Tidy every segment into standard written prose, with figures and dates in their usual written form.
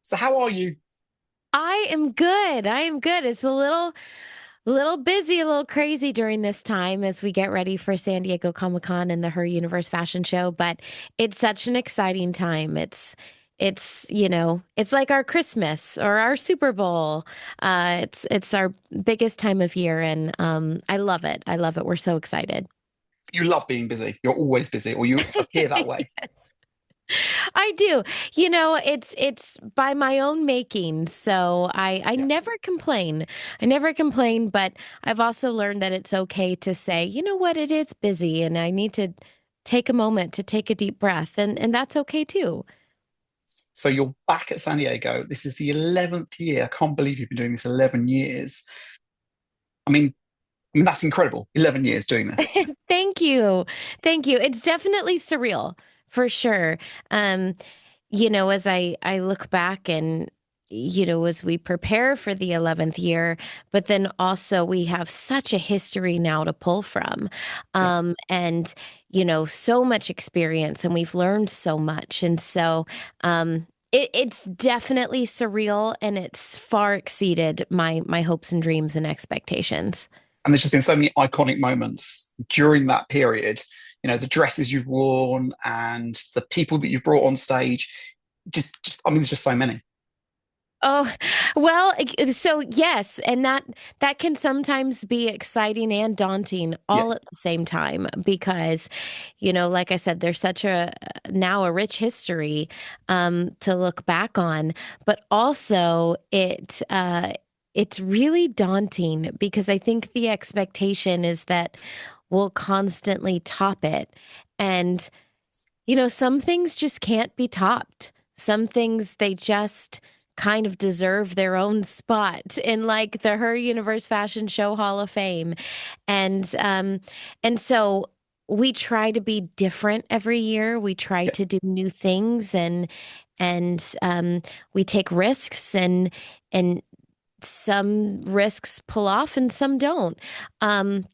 So how are you? I am good. I am good. It's a little busy, a little crazy during this time as we get ready for San Diego Comic-Con and the Her Universe fashion show, but it's such an exciting time. It's like our Christmas or our Super Bowl. It's our biggest time of year and I love it. I love it. We're so excited. You love being busy. You're always busy, or you appear that way. Yes. I do. It's by my own making, so I Yeah. never complain. I never complain, but I've also learned that it's okay to say, you know what, it is busy and I need to take a moment to take a deep breath and that's okay too. So you're back at San Diego. This is the 11th year. I can't believe you've been doing this 11 years. I mean, that's incredible. 11 years doing this. Thank you. Thank you. It's definitely surreal for sure. Um, as I look back and as we prepare for the 11th year, but then also we have such a history now to pull from. Yeah. And so much experience and we've learned so much. And so it's definitely surreal and it's far exceeded my hopes and dreams and expectations. And there's just been so many iconic moments during that period. The dresses you've worn and the people that you've brought on stage. I mean, there's just so many. Oh, well, so yes, and that can sometimes be exciting and daunting Yeah. all at the same time because, like I said, there's such a now a rich history to look back on, but also it's really daunting because I think the expectation is that we'll constantly top it. And, some things just can't be topped. Some things they just kind of deserve their own spot in like the Her Universe Fashion Show Hall of Fame. And so we try to be different every year. We try Yeah. to do new things and we take risks and some risks pull off and some don't. Um,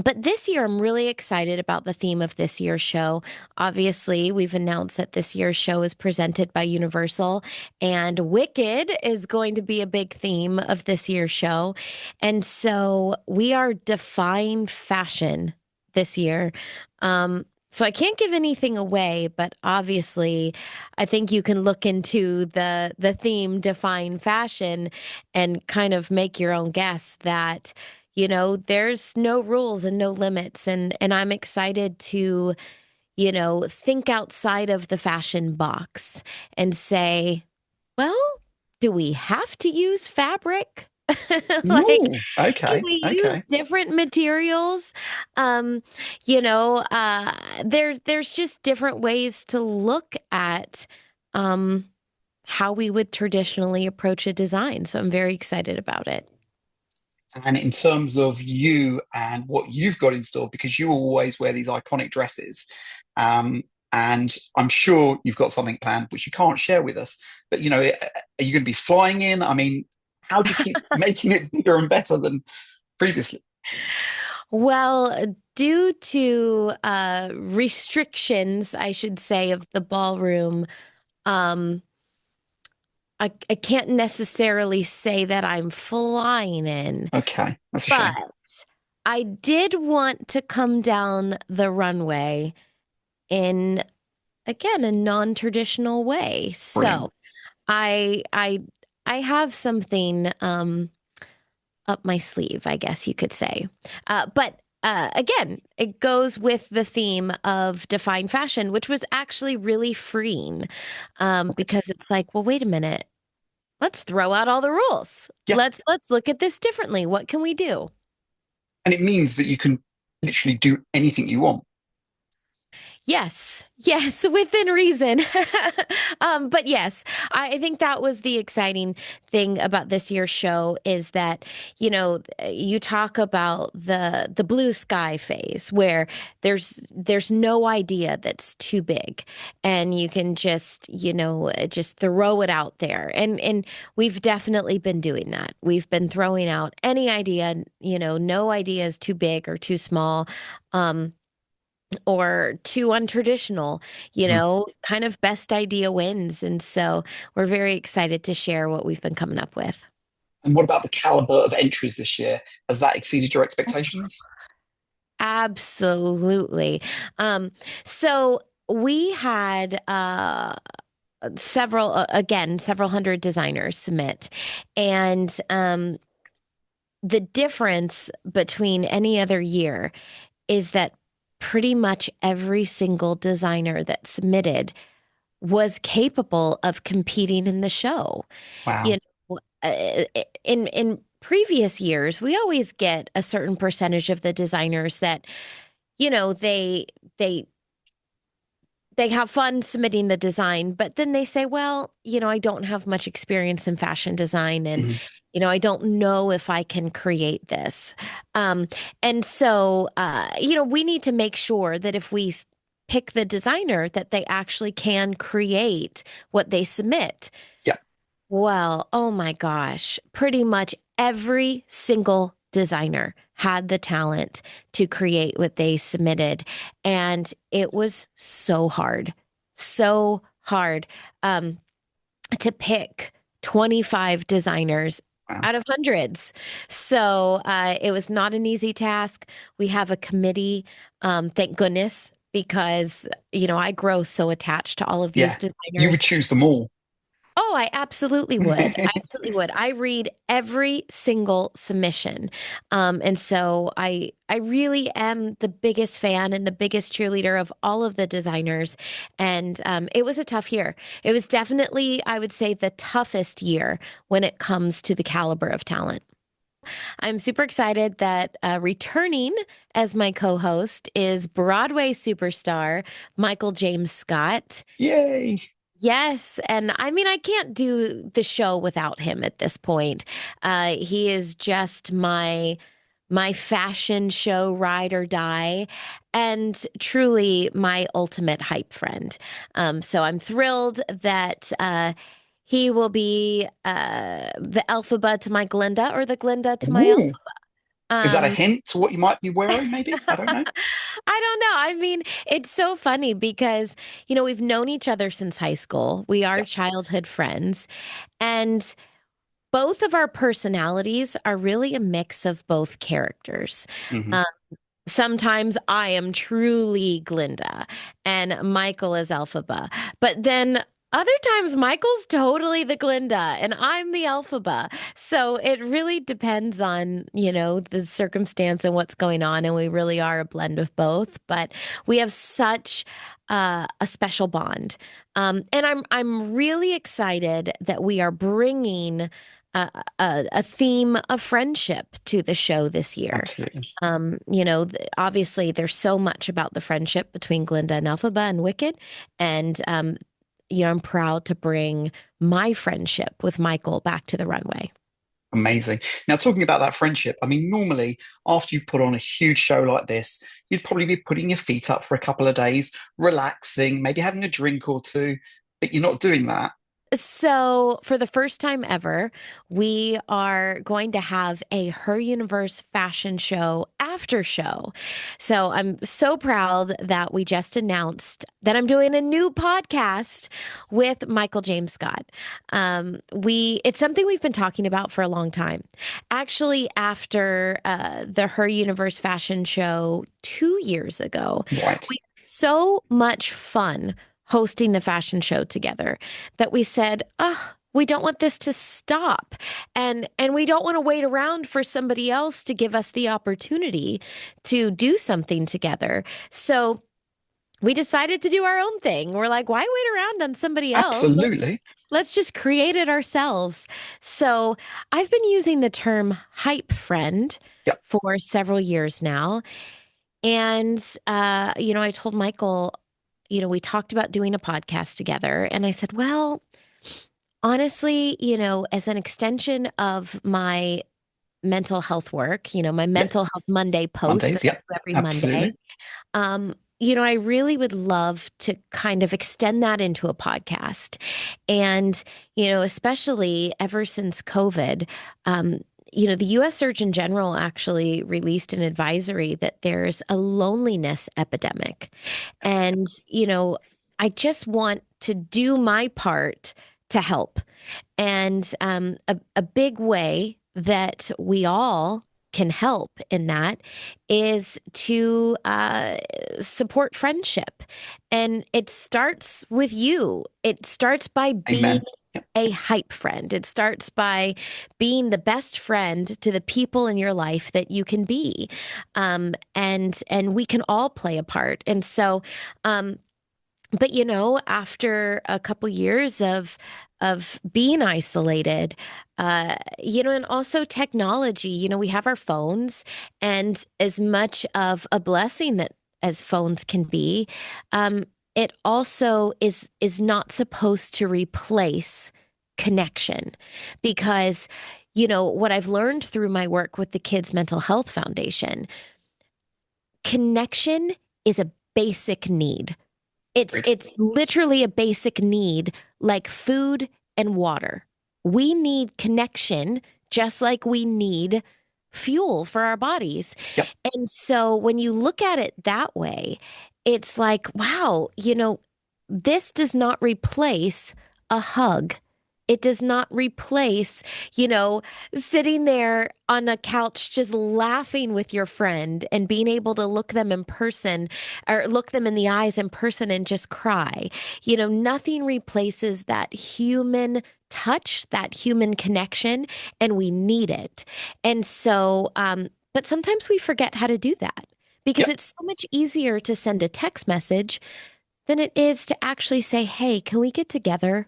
but this year, I'm really excited about the theme of this year's show. Obviously, we've announced that this year's show is presented by Universal, and Wicked is going to be a big theme of this year's show. And so we are defying fashion this year. So I can't give anything away, but obviously, I think you can look into the theme define fashion and kind of make your own guess that there's no rules and no limits and I'm excited to think outside of the fashion box and say, well, do we have to use fabric? Like, Ooh, can okay, we use okay. different materials? Um, there's just different ways to look at um how we would traditionally approach a design. So I'm very excited about it. And in terms of you and what you've got in store, because you always wear these iconic dresses, um, and I'm sure you've got something planned which you can't share with us. But are you going to be flying in? I mean, how do you keep making it bigger and better than previously? Well, due to restrictions, I should say, of the ballroom, um, I can't necessarily say that I'm flying in, Okay, that's a but shame. I did want to come down the runway in, again, a non-traditional way. Brilliant. So I I I have something up my sleeve, I guess you could say. But again, it goes with the theme of define fashion, which was actually really freeing Right. because it's like, well, wait a minute, let's throw out all the rules. Yeah, Let's look at this differently. What can we do? and it means that you can literally do anything you want. Yes, yes, within reason. But yes, I think that was the exciting thing about this year's show is that, you talk about the blue sky phase where there's no idea that's too big and you can just throw it out there. And we've definitely been doing that. We've been throwing out any idea, no idea is too big or too small. Um, or too untraditional, Mhm. kind of best idea wins. And so we're very excited to share what we've been coming up with. And what about the caliber of entries this year? Has that exceeded your expectations? Absolutely. Um, so we had several hundred designers submit. And the difference between any other year is that pretty much every single designer that submitted was capable of competing in the show. You Wow. know, in previous years, we always get a certain percentage of the designers that, you know, they they have fun submitting the design, but then they say, well, I don't have much experience in fashion design and, Mhm. I don't know if I can create this. Um, and so, we need to make sure that if we pick the designer, that they actually can create what they submit. Yeah, Well, oh my gosh, pretty much every single designer had the talent to create what they submitted. And it was so hard um, to pick 25 designers wow. out of hundreds. So it was not an easy task. We have a committee, thank goodness, because, I grow so attached to all of these Yeah, you would designers. choose them all. Oh, I absolutely would. I absolutely would. I read every single submission. And so I really am the biggest fan and the biggest cheerleader of all of the designers. And it was a tough year. It was definitely, I would say, the toughest year when it comes to the caliber of talent. I'm super excited that returning as my co-host is Broadway superstar Michael James Scott. Yay. Yes, and I mean I can't do the show without him at this point. He is just my fashion show ride or die, and truly my ultimate hype friend. So I'm thrilled that he will be the Elphaba to my Glinda, or the Glinda to my Elph. Ooh. Is that a Um, hint to what you might be wearing, maybe? I don't know. I don't know. I mean, it's so funny because, we've known each other since high school. We are Yeah. childhood friends. And both of our personalities are really a mix of both characters. Hmm. Um, Sometimes I am truly Glinda and Michael is Elphaba. But then other times Michael's totally the Glinda and I'm the Elphaba. So it really depends on, the circumstance and what's going on. And we really are a blend of both. But we have such a special bond. And I'm really excited that we are bringing a theme of friendship to the show this year. Absolutely. Obviously, there's so much about the friendship between Glinda and Elphaba and Wicked. And, I'm proud to bring my friendship with Michael back to the runway. Amazing. Now, talking about that friendship, I mean, normally after you've put on a huge show like this, you'd probably be putting your feet up for a couple of days, relaxing, maybe having a drink or two, but you're not doing that. So, for the first time ever, we are going to have a Her Universe fashion show after show. So, I'm so proud that we just announced that I'm doing a new podcast with Michael James Scott. It's something we've been talking about for a long time. Actually, after the Her Universe fashion show 2 years ago, Right. we had so much fun hosting the fashion show together that we said, oh, we don't want this to stop. And we don't want to wait around for somebody else to give us the opportunity to do something together. So we decided to do our own thing. We're like, why wait around on somebody else? Absolutely. Let's just create it ourselves. So I've been using the term hype friend Yep. for several years now. And, I told Michael, we talked about doing a podcast together. And I said, well, honestly, as an extension of my mental health work, my Yep. mental health Monday post that Mondays. I Yep. do every Monday, Absolutely. I really would love to kind of extend that into a podcast. And, especially ever since COVID, um, the US Surgeon General actually released an advisory that there's a loneliness epidemic. And, I just want to do my part to help. And a big way that we all can help in that is to support friendship. And it starts with you. It starts by being Amen. Yep. a hype friend. It starts by being the best friend to the people in your life that you can be. And we can all play a part. And so, but after a couple years of being isolated, and also technology, we have our phones, and as much of a blessing that as phones can be, it also is not supposed to replace connection, because what I've learned through my work with the Kids Mental Health Foundation, connection is a basic need. It's Agreed. it's literally a basic need, like food and water. We need connection just like we need fuel for our bodies. Yep. And so when you look at it that way, it's like, wow, this does not replace a hug. It does not replace, sitting there on a couch just laughing with your friend and being able to look them in person, or look them in the eyes in person and just cry. Nothing replaces that human touch, that human connection, and we need it. And so, but sometimes we forget how to do that, because Yep. it's so much easier to send a text message than it is to actually say, "Hey, can we get together?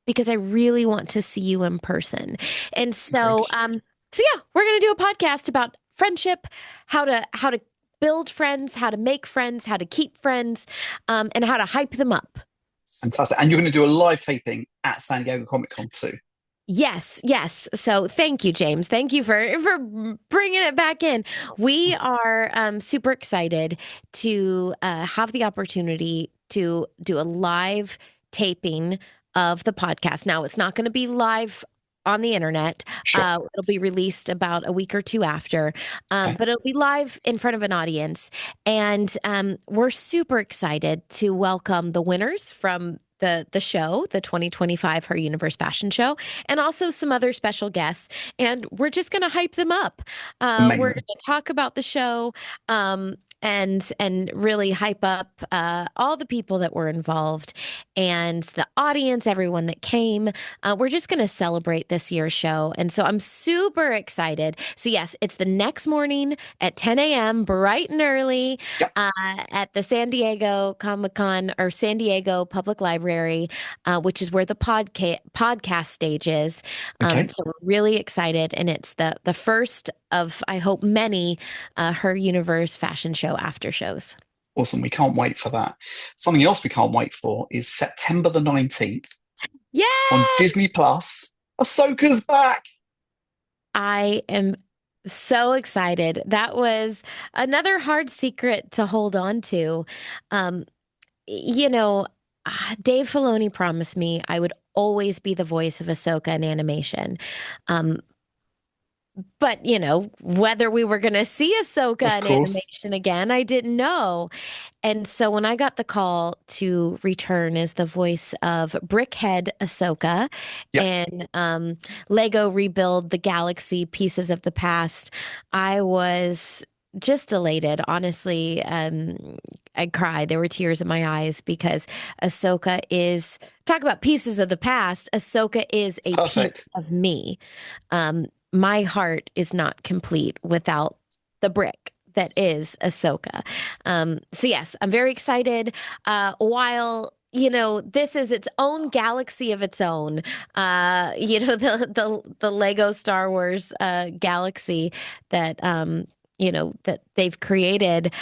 Because I really want to see you in person." And Agreed. so yeah, we're gonna do a podcast about friendship, how to build friends, how to make friends, how to keep friends, and how to hype them up. Fantastic. And you're going to do a live taping at San Diego Comic Con too. Yes, yes. So thank you, James. Thank you for bringing it back in. We are super excited to have the opportunity to do a live taping of the podcast. Now, it's not going to be live on the internet. Sure. It'll be released about a week or two after, Okay. but it'll be live in front of an audience. And we're super excited to welcome the winners from the show, the 2025 Her Universe Fashion Show, and also some other special guests. And we're just going to hype them up. We're going Amazing. to talk about the show. And really hype up all the people that were involved and the audience, everyone that came. We're just going to celebrate this year's show. And so I'm super excited. So yes, it's the next morning at 10 a.m., bright and early, Yep. at the San Diego Comic-Con, or San Diego Public Library, which is where the podcast stage is. Okay. So we're really excited. And it's the first of, I hope, many Her Universe fashion show after shows. Awesome. We can't wait for that. Something else we can't wait for is September the 19th on Yeah, Disney Plus. Ahsoka's back. I am so excited. That was another hard secret to hold on to. Um, you know, Dave Filoni promised me I would always be the voice of Ahsoka in animation. Um, but whether we were going to see Ahsoka Of in course. animation again, I didn't know. And so when I got the call to return as the voice of BrickHead Ahsoka Yep. and Lego Rebuild the Galaxy Pieces of the Past, I was just elated. Honestly, I cried. There were tears in my eyes, because Ahsoka is, talk about pieces of the past, Ahsoka is a piece Perfect. of me. My heart is not complete without the brick that is Ahsoka. So yes, I'm very excited. While this is its own galaxy of its own. The Lego Star Wars galaxy that that they've created.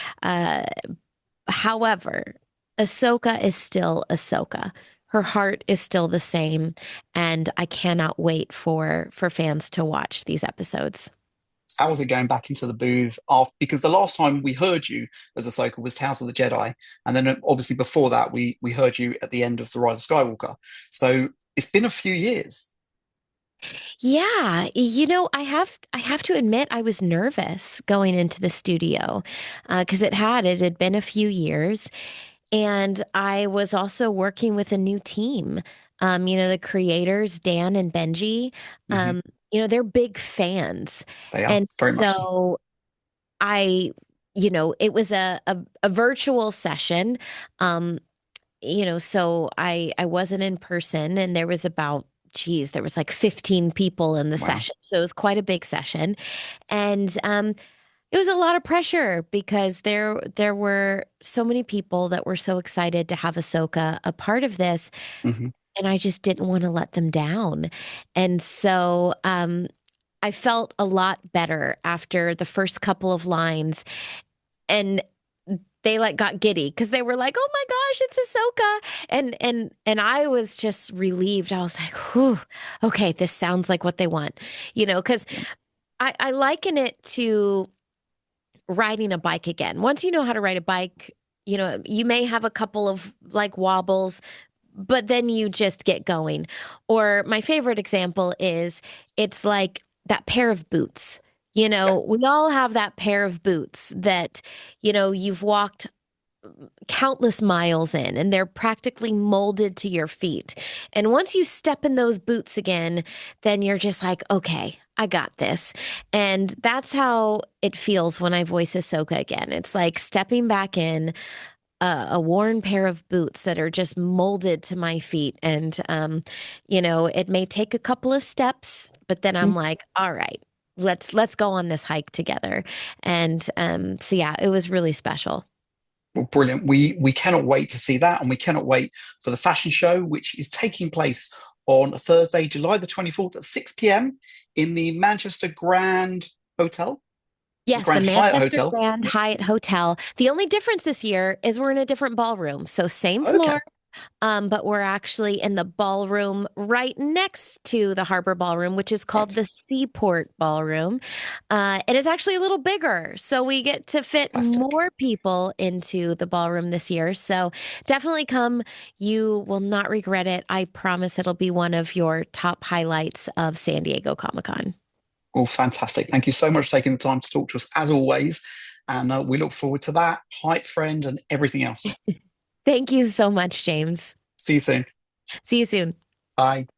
However, Ahsoka is still Ahsoka. Her heart is still the same, and I cannot wait for fans to watch these episodes. How was it going back into the booth after? Because the last time we heard you as Ahsoka was Tales of the Jedi, and then obviously before that we heard you at the end of the Rise of Skywalker. So it's been a few years. Yeah, I have to admit I was nervous going into the studio because it had been a few years, and I was also working with a new team. The creators, Dan and Benji, Hmm. they're big fans. They are And very much so. so I, it was a virtual session. Um, so I wasn't in person, and there was there was like 15 people in the Wow. session. So it was quite a big session. And it was a lot of pressure because there were so many people that were so excited to have Ahsoka a part of this, Hmm. and I just didn't want to let them down. And so I felt a lot better after the first couple of lines, and they like got giddy because they were like, "Oh my gosh, it's Ahsoka!" And I was just relieved. I was like, "Whew, okay, this sounds like what they want," because I liken it to riding a bike again. Once you know how to ride a bike, you may have a couple of like wobbles, but then you just get going. Or my favorite example is it's like that pair of boots. Yeah. We all have that pair of boots that, you've walked countless miles in, and they're practically molded to your feet. And once you step in those boots again, then you're just like, okay, I got this. And that's how it feels when I voice Ahsoka again. It's like stepping back in a worn pair of boots that are just molded to my feet. And, it may take a couple of steps, but then I'm like, all right, let's go on this hike together. And so yeah, it was really special. Well, brilliant. We cannot wait to see that, and we cannot wait for the fashion show, which is taking place on Thursday, July the 24th at 6 p.m. in the Manchester Grand Hotel, the Yes, the Grand Hyatt Manchester Hotel. Grand Yep. Hyatt Hotel. The only difference this year is we're in a different ballroom. So same floor, Okay. but we're actually in the ballroom right next to the Harbor Ballroom, which is called Right. the Seaport Ballroom. It is actually a little bigger, so we get to fit Fantastic. more people into the ballroom this year. So definitely come. You will not regret it. I promise it'll be one of your top highlights of San Diego Comic-Con. Well, fantastic. Thank you so much for taking the time to talk to us as always. And we look forward to that, Hype Friend, and everything else. Thank you so much, James. See you soon. See you soon. Bye.